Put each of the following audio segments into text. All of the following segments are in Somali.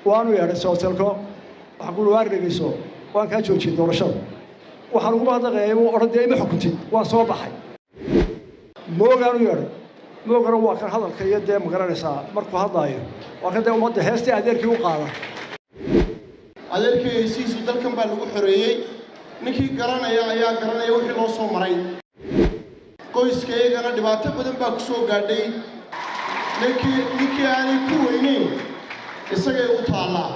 waanu yeedhay sootelko waxaan ku waardigayso waan kaa joojiyey doorashada waxaan ugu mahadnaqayay inuu odhan ima xukuntid waan soo baxay moogaanu yeedhay moogana waa kan hadalka iyo dee magaranaysaa markuu hadlaayo waa kan dee ummadda heestii adeerkii u qaada adeerkii heysiisu dalkan baa lagu xoreeyey ninkii garanaya ayaa garanaya wixii loo soo maray qoyskaygana dhibaato badan baa ku soo gaadhay ninkii aanay ku weynayn isagay u taallaa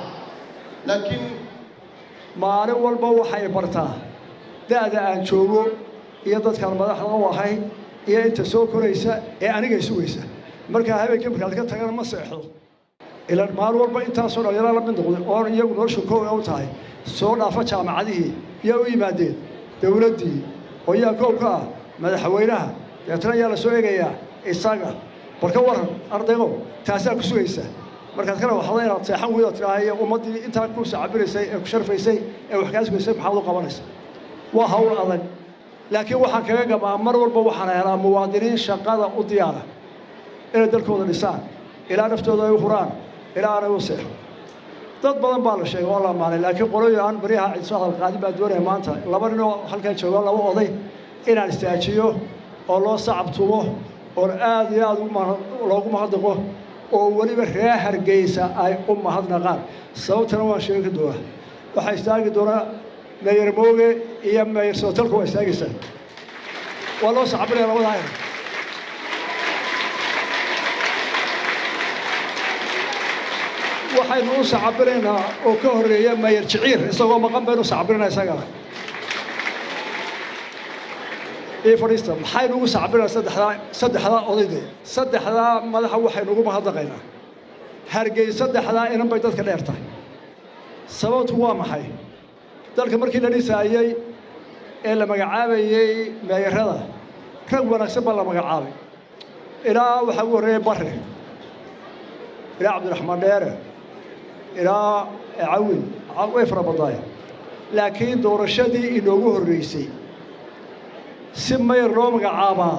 laakiin maalin walba waxay bartaa da'da aan joogo iyo dadkaan madaxda u ahay iyo inta soo koraysa ee aniga sugaysa markaa habeenkii markaad ka tagana ma seexdo ilaan maalin walba intaasoo dhalinyaro la mid noqday oo iyagu nolosha kooga u tahay soo dhaafa jaamacadihii yaa u yimaadeen dowladdii oo yaa koob ka ah madaxweynaha deetana yaa la soo eegayaa isaga bal ka waran ardaygo taasaa ku sugaysa markaad kana waxda inaad seexan weyda tidhaahayo ummaddii intaa ku sacabinaysay ee ku sharfaysay ee wax kaa sugaysay maxaad u qabanaysa waa hawl adag laakiin waxaan kaga gamaa mar walba waxaan helaa muwaadiniin shaqada u diyaara inay dalkooda dhisaan ilaa naftooda ay u huraan ilaa aanay u seexo dad badan baa la sheegay oo la maalay laakiin qolooyin aan baryaha ciiso hadal qaadin baa doonaya maanta laba nin oo halkan jooga laba oday inaan istaajiyo oo loo sacab tumo oo aad iyo aad loogu mahadnaqo oo weliba reer Hargeysa ay u mahadnaqaan sababtana waan sheegi doonaa waxaa istaagi doonaa mayor mooge iyo mayor sootelku waa istaagaysaa waa loo sacabinaya labada ayar waxaynu u sacabinaynaa oo ka horreeya mayor jiciir isagoo maqan baynu sacabinaynaa isagana fadhiista maxaynu ugu sacabinaynaa saddexdaa odayde saddexdaa madaxa waxaynu ugu mahadnaqaynaa Hargeysa saddexdaa inan bay dadka dheer tahay sababtu waa maxay dalka markii la dhisaayay ee la magacaabayay meeyarada rag wanaagsan baa la magacaabay ilaa waxaa ugu horreeyay barre ilaa cabdiraxmaan dheere ilaa cawin way fara badnaayeen laakiin doorashadii inoogu horreysay si mayor loo magacaabaa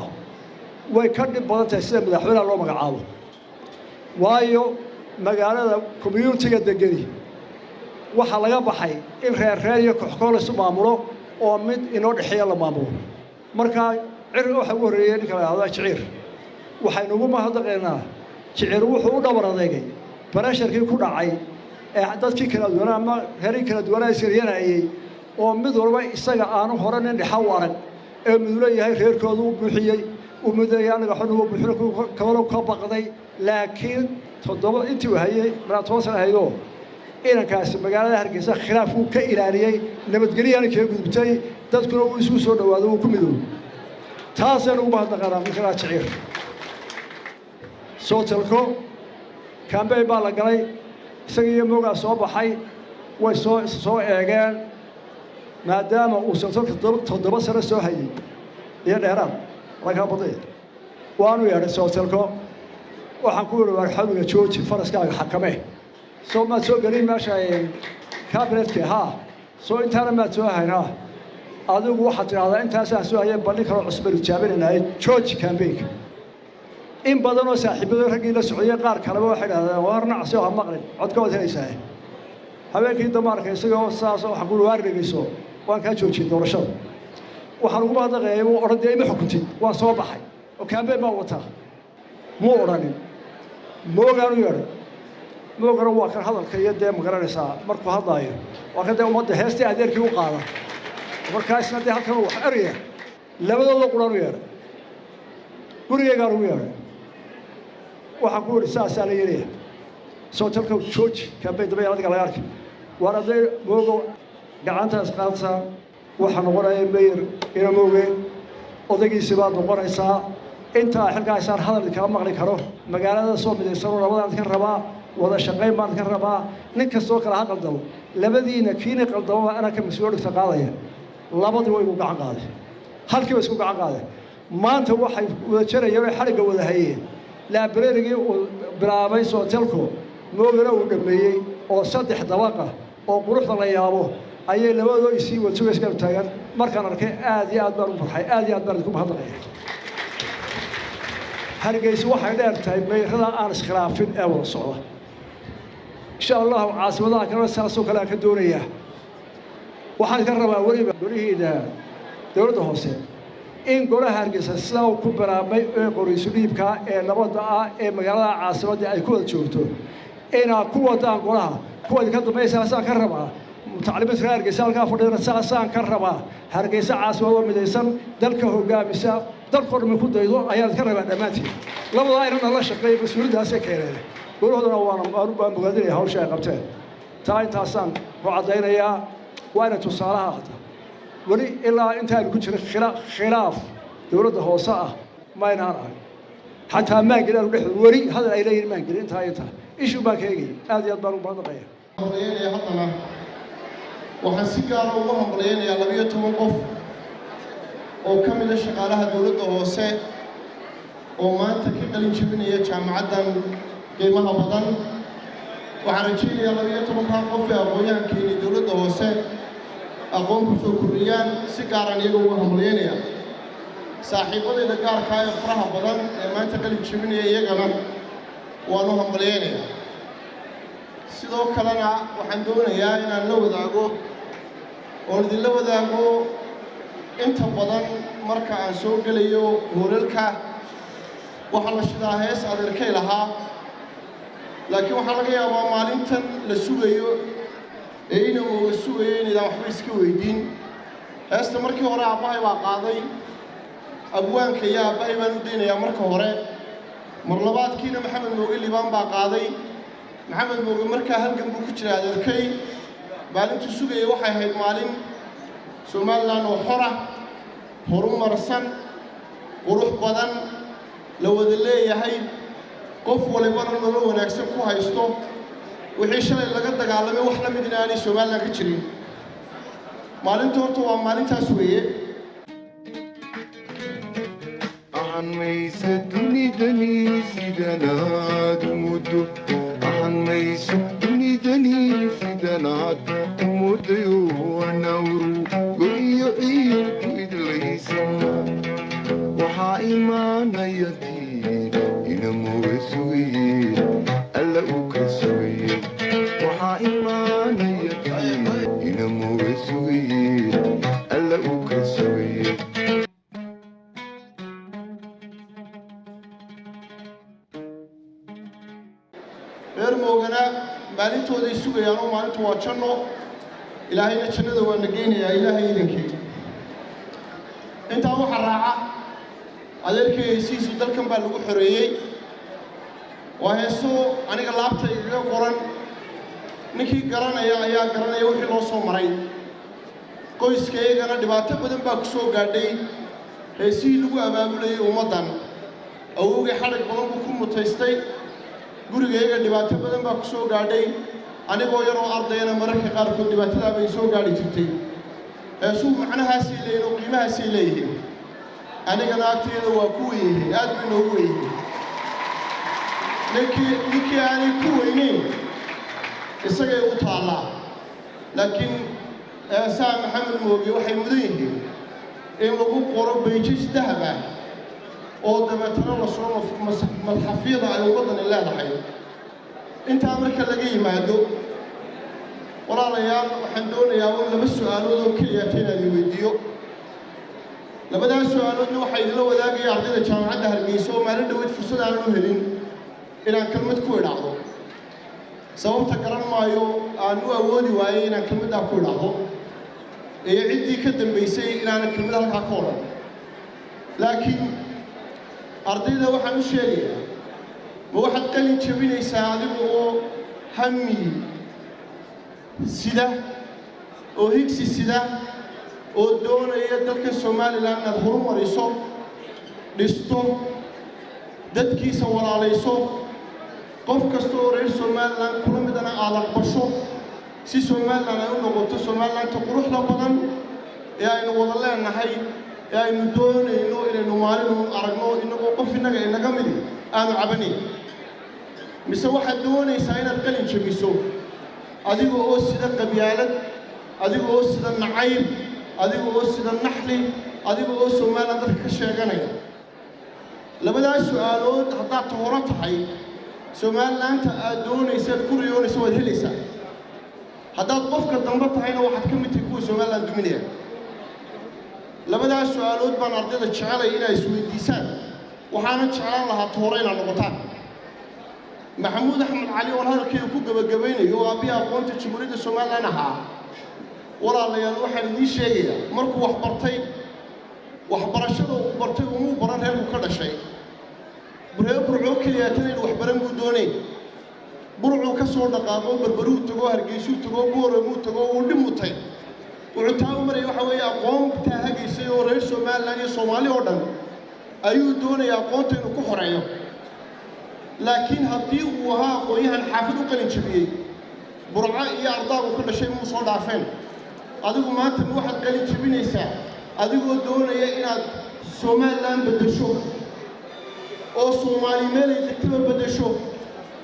way ka dhib badan tahay sida madaxweynaha loo magacaabo waayo magaalada communitiga degani waxaa laga baxay in reer iyo koox isu maamulo oo mid inoo dhexeeya la maamulo markaa cirka waxaa ugu horreeyay ninka la yidhahdo jiciir waxaynu ugu mahadnaqaynaa jiciir wuxuu u dhabar adeegay barasharkii ku dhacay ee dadkii kala duwanaa ama reerii kala duwanaa iskaryanayay oo mid walba isaga aanu hore nin dhexa u arag ee mid leeyahay reerkoodu u buuxiyey uu mideeyay aniga xun uu buuxino kabalo ka baqday laakiin toddoba intii uu hayay markaa 10 sano haydo inankaasi magaalada Hargeysa khilaaf uu ka ilaaliyay nabadgelyana kaga gudubtay dadkuna uu isku soo dhawaado uu ku midoobay taasina ugu mahadnaqaynaa ninka jiciir sootelko campaign baa la galay isaga iyo moogaa soo baxay way soo eegeen maadaama uu sootelka 7 sano soo hayay iyo dheeraad laga baday waanu yeedhay sootelko waxaan ku yidhi war xawiga jooji faraskaaga xakamee soo ma soo galin meesha cabinetka ha soo intaana ma soo hayna adigu waxa tiraahdaa intaas aan soo hayay bandhig karo cusub tijaabinayay George campaign in badan oo saaxiibada ragii la socday qaar kale waxay yiraahdeen warna casoo ha maqlin codkooda helaysaa habeenkii damaarka isagoo saas waxa ku waardigayso waan ka joojiyay doorashada waxaan ugu mahadnaqayay inuu odhan ima xukuntid waan soo baxay oo campaign ma wata muu odhanin moogaanu yeedhay moogana waa kan hadalka iyo dee magaranaysaa markuu hadlaayo waa kan dee ummadda heestii adeerkii u qaada markaasna dee halkan wax eraya labadooda quraanu yeedhay gurigaygaan ugu yeedhay waxaan ku yidhi saasaa la yeelaya sootelka jooji campaign dambe adiga laga arkay waan aday moogo gacantaas qaadsaa waxaa noqonaya mayor ina mooge odaygiisi baad noqonaysaa intaa xilkaasaan hadal kala maqli karo magaalada soo midaysan labadaan ka rabaa wada shaqayn baan ka rabaa nin kastoo kala ha qaldamo labadiina kiina qaldamo ana ka mas'uul dhigta qaadaya labadii way ugu gacan qaaday halkii way isku gacan qaaday maanta waxay wada jarayeen xariga wada hayeen laabrerigii uu bilaabay sootelko moogana uu dhameeyay oo 3 dabaqa oo quruxda la yaabo ayay labadoo isii wada iska taagan markaan arkay aad iyo aad baan u farxay aad iyo aad baan ku mahadnaqay Hargeysa waxay dheer tahay meerada aan iskhilaafin ee wada socda شاء الله عاصمتها كنا ساسو كلا كدورية waxaan ka rabaa waliba gurihiina dawladda hoose in golaha Hargeysa sida uu ku baraamay ee qoriisu dhiibka ee nabadda ah ee magaalada caasimadda ay ku wada joogto ina ku wadaan golaha kuwa ka dambeeyay saan ka rabaa mutacalimiinta Hargeysa halka fadhiyana saan ka rabaa Hargeysa caasimada midaysan dalka hogaamisa dalka oo ku daydo ayaan ka rabaa dhamaantii labada ayna la shaqeeyo mas'uuliyadaas ay keeneen golahoodana waan bogaadinay hawsha ay qabteen taa intaasaan ku cadaynayaa وأنا تصالحها هذا ولي إلا أنت اللي كنت خلاف دولة هوساء ما ينهار حتى ما قدر نروح وري هذا إليه ما قدر أنت إيش باك هيجي هذه يضرب بعض غير. مليان يا حطنا وحسيكار الله مليان يا لبيه توقف وكمل شغالها دولة هوساء وما أنت كقليل شبني جامعة قيمها بدن وحرجيني يا لبيه توقف يا أبويا كيني دولة هوساء أقوم بسكريان سكاران يجوا هملينيا صاحبنا إذا كار كاي فرح بدن ما تقل تشمني يجنا وانو هملينيا سيدو كلنا وحندونا يا إن اللو ذاقو ورد اللو ذاقو أنت بدن مركع سوق ليو هورلك وحلا شداهس أدركي لها لكن وحلا يا مالنتن لسوقيو إينا وسوين إذا وحبيسك ويدين استمرك وراء باي وقاضي أبوان كيا باي بندين يا مرك وراء مرلبات كينا محمد موجي بان باقاضي محمد موجي مركا هل جنبو كتير هذا الكي بعدين تسوقي وحي هيد مالين سومال لانو حرة هروم مرسن وروح بدن لو ذلي يهي قف ولا بنا نلو ونكسب كوها يستو wixii shalay laga dagaalamay wax la midna aan Soomaaliland ka jirin maalinta horta waa maalintaas weeye aan maysa dunidani sidanaad muddo aan maysa dunidani sidanaad muddo wanawru goyo ku idlaysa waxa imaanayati ina muwasuye alla u kasooye waxa imaanayati ina muwasuye alla u kasooye moogana maalintooday sugayaan oo maalintu waa janno ilaahayna jannada waa nageynayaa ilaahay idinkii intaa waxa raaca adeerkay heysiisu dalkan baa lagu xoreeyey waa heeso aniga laabta igaga qoran ninkii garanaya ayaa garanaya wixii loo soo maray qoyskaygana dhibaato badan baa ku soo gaadhay heesihii lagu abaabulayay ummaddan awowgay xadhig badan buu ku mutaystay gurigayga dhibaato badan baa ku soo gaadhay anigoo yaroo ardayna mararka qaarkood dhibaatadaa bay soo gaadhi jirtay heesuu macnahaasay leeyihin oo qiimahaasay leeyihiin anigana agteeda waa ku weyihiin aad bay noogu weyihiin ninkii aanay ku weynayn isagay u taallaa laakiin saa maxamed mooge waxay mudan yihiin in lagu qoro bayjis dahab ah oo dabeetana la soo madxafyada ay ummaddani leedahay intaa marka laga yimaado walaalayaal waxaan doonayaa in laba su'aalood oo keliya inaan weydiiyo labadaas su'aaloodna waxaa idinla wadaagaya ardayda jaamacadda Hargeysa oo maalin dhaweyd fursad aanan u helin inaan kelmad ku idhaahdo sababta garan maayo aan u awoodi waayey inaan kelmaddaa ku idhaahdo ee ciddii ka dambaysay inaanan kelmad halkaa ka odhan laakiin ardayda waxaan u sheegayaa ma waxaad qalin jabinaysaa adiga oo hami sida oo higsi sida oo doonaya dalka Soomaaliland inaad horumariso dhisto dadkiisa walaalayso qof kasta oo reer Soomaaliland kula midana aad aqbasho si Soomaaliland ay u noqoto Soomaaliland quruxda badan ee aynu wada leenahay ee aynu doonayno inaynu maalin aragno inagoo qof inaga mid aanu cabanay mise waxaad doonaysaa inaad qalin jabiso adiga oo sida qabyaalad adiga oo sida nacayb adiga oo sida naxli adiga oo Soomaaliland dadka ka sheeganaya labadaas su'aalood haddaad hore tahay somalilaanta aad doonaysaad ku riyoonaysa waad helaysaa haddaad qofka dambe tahayna waxaad ka mid tahay kuwa somaliland duminaya labadaas su'aalood baan ardayda jecelay inay isweydiisaan waxaana jeclaan lahaa toore inaad noqotaan maxamuud axmed cali oo hadalkeeda ku gabagabaynayo oo aabbihi aqoonta jamhuuriyadda somaliland ahaa walaalayaal waxaan idiin sheegayaa markuu wax bartay waxbarashada uu bartay umuu baran reerku ka dhashay reer burcoo keliyaatan inuu waxbaran buu doonayn burcuu ka soo dhaqaaqo barbaruu tago hargeysuu tago booramuu tago uu dhimutay wuxuu taa u marayay waxa weeye aqoontaa hagaysay oo reer somaliland iyo soomaali oo dhan ayuu doonaya aqoonta inuu ku xoreeyo laakiin haddii uu ahaa aqoonyahan xaafid u qalin jabiyey burco iyo ardaagu ka dhashay muu soo dhaafeen adigu maanta ma waxaad qalin jabinaysaa adigoo doonaya inaad somaliland beddesho oo soomaali meelay degtaba beddesho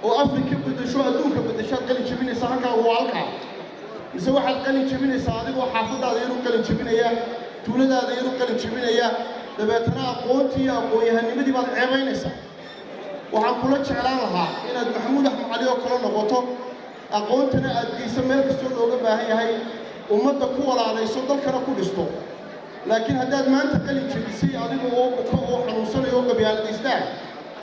oo afrika beddesho adduunka beddeshaad qalin jabinaysaa halkaa waa halkaa mise waxaad qalin jabinaysaa adigoo xaafadaada yar u qalin jabinaya tuuladaada yar u qalin jabinaya dabeetana aqoontii iyo aqoon-yahanimadii baad ceebaynaysaa waxaan kula jeclaan lahaa inaad maxamuud axmed cali oo kale noqoto aqoontana aad geyso meel kastoo looga baahan yahay ummadda ku walaalayso dalkana ku dhisto laakiin haddaad maanta qalin jabisay adigu oo buko oo xanuunsanayo oo gabyaaladaystaan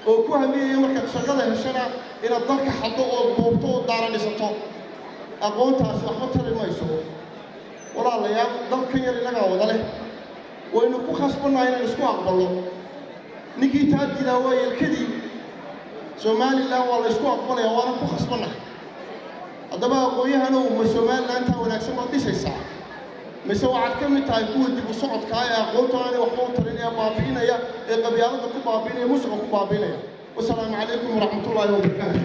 oo ku hamiyaya markaad shaqada heshana inaad dalka xaddo oo duubto oo daaradhisato aqoontaasi waxba tari mayso walaalayaal dalkan yar innagaa wada leh waynu ku khasbannahay inaan isku aqballo ninkii taa diidaa waa yeelkadii somaliland waa la isku aqbalayaa waana ku khasbannahay haddaba aqoon-yahanow ma somalilantaa wanaagsan baad dhisaysaa mise waxaad ka mid tahay kuwa dib u socodkaa ee aqoonta aanay waxba u tarin ee baabi'inaya ee qabyaalada ku baabi'inaya musuqa ku baabi'inaya wasalaamu calaykum waraxmatullaahi wabarakaatu